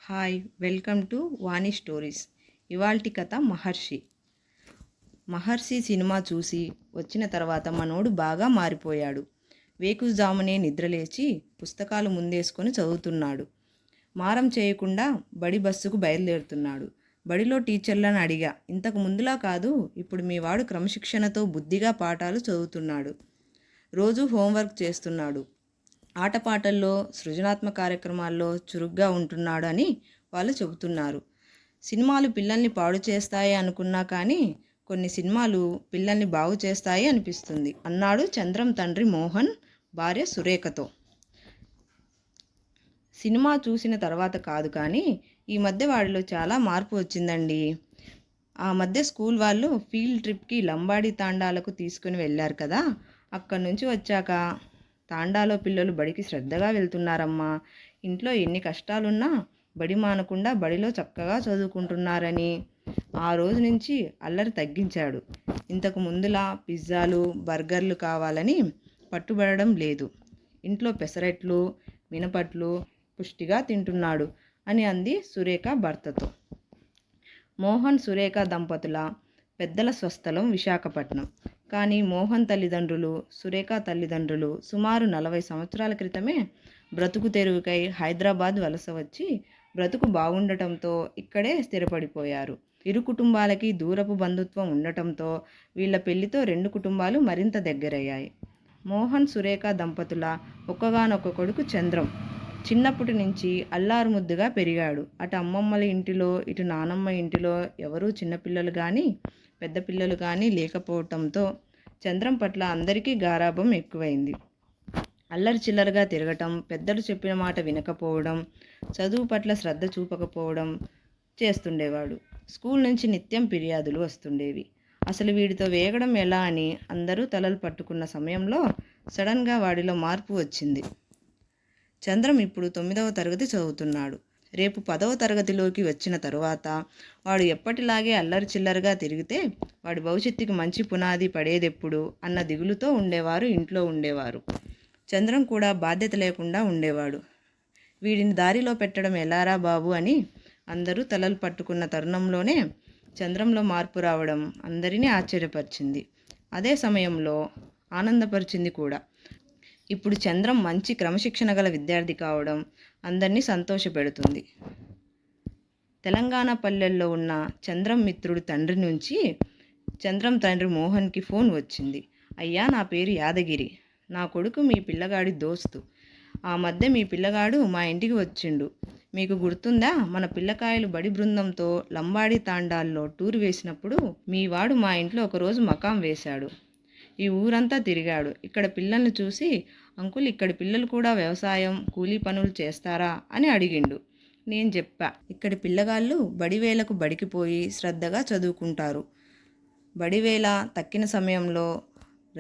Hi, welcome to Vani stories. ఇవాల్టి కథ మహర్షి. మహర్షి cinema చూసి వచ్చిన తర్వాత మనోడు బాగా మారిపోయాడు. వేకుజామునే నిద్రలేచి పుస్తకాలు ముందేసుకొని చదువుతున్నాడు. మారం చేయకుండా బడి బస్సుకు బయలుదేరుతున్నాడు. బడిలో టీచర్లను అడిగా, ఇంతకు ముందులా కాదు, ఇప్పుడు మీ వాడు క్రమశిక్షణతో బుద్ధిగా పాఠాలు చదువుతున్నాడు. రోజు హోంవర్క్ చేస్తున్నాడు. ఆటపాటల్లో, సృజనాత్మక కార్యక్రమాల్లో చురుగ్గా ఉంటున్నాడు అని వాళ్ళు చెబుతున్నారు. సినిమాలు పిల్లల్ని పాడు చేస్తాయి అనుకున్నా కానీ కొన్ని సినిమాలు పిల్లల్ని బాగు చేస్తాయి అనిపిస్తుంది అన్నాడు చంద్రం తండ్రి మోహన్ భార్య సురేఖతో. సినిమా చూసిన తర్వాత కాదు కానీ ఈ మధ్య వాడిలో చాలా మార్పు వచ్చిందండి. ఆ మధ్య స్కూల్ వాళ్ళు ఫీల్డ్ ట్రిప్కి లంబాడి తాండాలకు తీసుకుని వెళ్ళారు కదా, అక్కడి నుంచి వచ్చాక తాండాలో పిల్లలు బడికి శ్రద్ధగా వెళ్తున్నారమ్మా. ఇంట్లో ఎన్ని కష్టాలున్నా బడి మానకుండా బడిలో చక్కగా చదువుకుంటున్నారని. ఆ రోజు నుంచి అల్లరి తగ్గించాడు. ఇంతకు ముందులా పిజ్జాలు, బర్గర్లు కావాలని పట్టుబడడం లేదు. ఇంట్లో పెసరట్లు, మినపట్లు పుష్టిగా తింటున్నాడు అని అంది సురేఖ భర్తతో. మోహన్ సురేఖ దంపతుల పెద్దల స్వస్థలం విశాఖపట్నం. కానీ మోహన్ తల్లిదండ్రులు, సురేఖ తల్లిదండ్రులు సుమారు 40 సంవత్సరాల క్రితమే బ్రతుకు తెరువుకై హైదరాబాద్ వలస వచ్చి బ్రతుకు బాగుండటంతో ఇక్కడే స్థిరపడిపోయారు. ఇరు కుటుంబాలకి దూరపు బంధుత్వం ఉండటంతో వీళ్ళ పెళ్లితో 2 కుటుంబాలు మరింత దగ్గరయ్యాయి. మోహన్ సురేఖ దంపతుల ఒక్కగానొక్క కొడుకు చంద్రం. చిన్నప్పటి నుంచి అల్లారు ముద్దుగా పెరిగాడు. అటు అమ్మమ్మల ఇంటిలో, ఇటు నానమ్మ ఇంటిలో ఎవరూ చిన్నపిల్లలు కానీ పెద్ద పిల్లలు కానీ లేకపోవటంతో చంద్రం పట్ల అందరికీ గారాబం ఎక్కువైంది. అల్లరి చిల్లరగా తిరగటం, పెద్దలు చెప్పిన మాట వినకపోవడం, చదువు పట్ల శ్రద్ధ చూపకపోవడం చేస్తుండేవాడు. స్కూల్ నుంచి నిత్యం ఫిర్యాదులు వస్తుండేవి. అసలు వీడితో వేగడం ఎలా అని అందరూ తలలు పట్టుకున్న సమయంలో సడన్గా వాడిలో మార్పు వచ్చింది. చంద్రం ఇప్పుడు 9వ తరగతి చదువుతున్నాడు. రేపు 10వ తరగతిలోకి వచ్చిన తరువాత వాడు ఎప్పటిలాగే అల్లరి చిల్లరగా తిరిగితే వాడి భవిష్యత్తుకి మంచి పునాది పడేదెప్పుడు అన్న దిగులుతో ఇంట్లో ఉండేవారు. చంద్రం కూడా బాధ్యత లేకుండా ఉండేవాడు. వీడిని దారిలో పెట్టడం ఎలారా బాబు అని అందరూ తలలు పట్టుకున్న తరుణంలోనే చంద్రంలో మార్పు రావడం అందరినీ ఆశ్చర్యపరిచింది. అదే సమయంలో ఆనందపరిచింది కూడా. ఇప్పుడు చంద్రం మంచి క్రమశిక్షణ గల విద్యార్థి కావడం అందరినీ సంతోషపెడుతుంది. తెలంగాణ పల్లెల్లో ఉన్న చంద్రం మిత్రుడి తండ్రి నుంచి చంద్రం తండ్రి మోహన్కి ఫోన్ వచ్చింది. అయ్యా, నా పేరు యాదగిరి. నా కొడుకు మీ పిల్లగాడి దోస్తు. ఆ మధ్య మీ పిల్లగాడు మా ఇంటికి వచ్చిండు. మీకు గుర్తుందా? మన పిల్లకాయలు బడి బృందంతో లంబాడి తాండాల్లో టూర్ వేసినప్పుడు మీ వాడు మా ఇంట్లో ఒకరోజు మకాం వేశాడు. ఈ ఊరంతా తిరిగాడు. ఇక్కడ పిల్లల్ని చూసి, అంకుల్, ఇక్కడి పిల్లలు కూడా వ్యవసాయం, కూలీ పనులు చేస్తారా అని అడిగిండు. నేను చెప్పా, ఇక్కడి పిల్లగాళ్ళు బడివేళకు బడికి పోయి శ్రద్ధగా చదువుకుంటారు. బడివేళ తక్కిన సమయంలో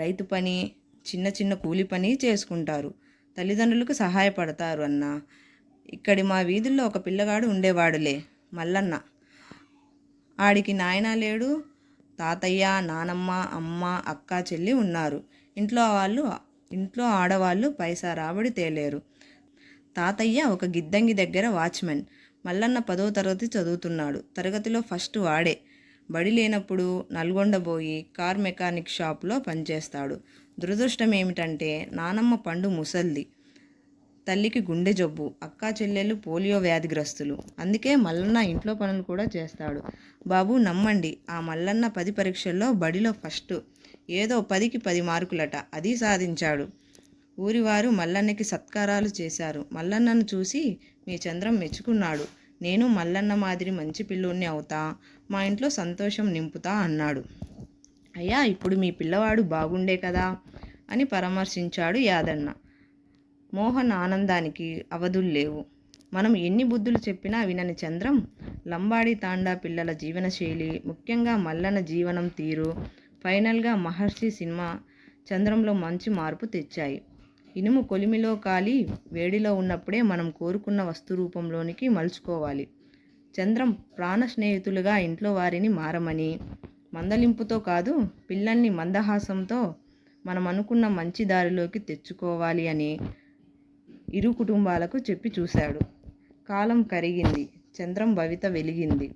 రైతు పని, చిన్న చిన్న కూలి పని చేసుకుంటారు. తల్లిదండ్రులకు సహాయపడతారు అన్న. ఇక్కడి మా వీధుల్లో ఒక పిల్లగాడు ఉండేవాడులే, మల్లన్న. ఆడికి నాయన లేడు. తాతయ్య, నానమ్మ, అమ్మ, అక్క, చెల్లి ఉన్నారు. ఇంట్లో ఆడవాళ్ళు పైసా రాబడి తేలేరు. తాతయ్య ఒక గిద్దంగి దగ్గర వాచ్మెన్. మల్లన్న 10వ తరగతి చదువుతున్నాడు. తరగతిలో ఫస్ట్ వాడే. బడి లేనప్పుడు నల్గొండ పోయి కార్ మెకానిక్ షాప్లో పనిచేస్తాడు. దురదృష్టం ఏమిటంటే నానమ్మ పండు ముసల్ది, తల్లికి గుండె జబ్బు, అక్కా చెల్లెళ్ళు పోలియో వ్యాధిగ్రస్తులు. అందుకే మల్లన్న ఇంట్లో పనులు కూడా చేస్తాడు. బాబు, నమ్మండి, ఆ మల్లన్న 10 పరీక్షల్లో బడిలో ఫస్ట్. ఏదో 10కి 10 మార్కులట, అది సాధించాడు. ఊరివారు మల్లన్నకి సత్కారాలు చేశారు. మల్లన్నను చూసి మీ చంద్రం మెచ్చుకున్నాడు. నేను మల్లన్న మాదిరి మంచి పిల్లోన్ని అవుతా, మా ఇంట్లో సంతోషం నింపుతా అన్నాడు. అయ్యా, ఇప్పుడు మీ పిల్లవాడు బాగుండే కదా అని పరామర్శించాడు యాదన్న. మోహన్ ఆనందానికి అవధుల్లేవు. మనం ఎన్ని బుద్ధులు చెప్పినా వినని చంద్రం లంబాడి తాండా పిల్లల జీవనశైలి, ముఖ్యంగా మల్లన్న జీవనం తీరు, ఫైనల్గా మహర్షి సినిమా చంద్రంలో మంచి మార్పు తెచ్చాయి. ఇనుము కొలిమిలో కాలి వేడిలో ఉన్నప్పుడే మనం కోరుకున్న వస్తు రూపంలోనికి మలుచుకోవాలి. చంద్రం ప్రాణ స్నేహితులుగా ఇంట్లో వారిని మారమని, మందలింపుతో కాదు, పిల్లల్ని మందహాసంతో మనం అనుకున్న మంచి దారిలోకి తెచ్చుకోవాలి అని ఇరు కుటుంబాలకు చెప్పి చూశాడు. కాలం కరిగింది. చంద్రం భవిత వెలిగింది.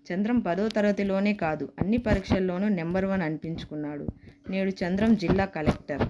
చంద్రం 10వ తరగతిలోనే కాదు, అన్ని పరీక్షల్లోనూ నెంబర్ 1 అనిపించుకున్నాడు. నేడు చంద్రం జిల్లా కలెక్టర్.